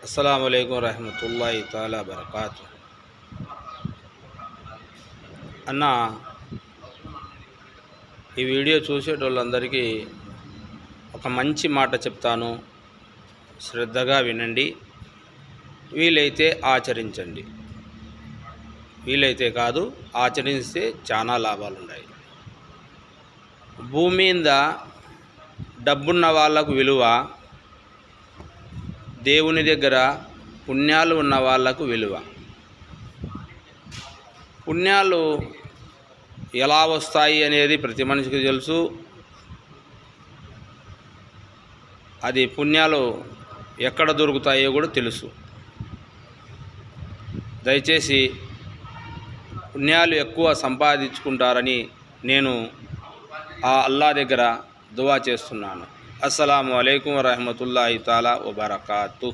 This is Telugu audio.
అస్సలాము అలైకుం రహమతుల్లాహి తాలా బరకాతు. అన్న, ఈ వీడియో చూసేటోళ్ళందరికీ ఒక మంచి మాట చెప్తాను, శ్రద్ధగా వినండి. వీలైతే ఆచరించండి. వీలైతే కాదు, ఆచరిస్తే చాలా లాభాలు ఉన్నాయి. భూమి మీద డబ్బున్న వాళ్ళకు విలువ, దేవుని దగ్గర పుణ్యాలు ఉన్న వాళ్లకు విలువ. పుణ్యాలు ఎలా వస్తాయి అనేది ప్రతి మనిషికి తెలుసు. అది పుణ్యాలు ఎక్కడ దొరుకుతాయో కూడా తెలుసు. దయచేసి పుణ్యాలు ఎక్కువ సంపాదించుకుంటారని నేను ఆ అల్లా దగ్గర దువా చేస్తున్నాను. అస్సలాము అలైకుం వరహమతుల్లాహి తాలా వబరకాతు.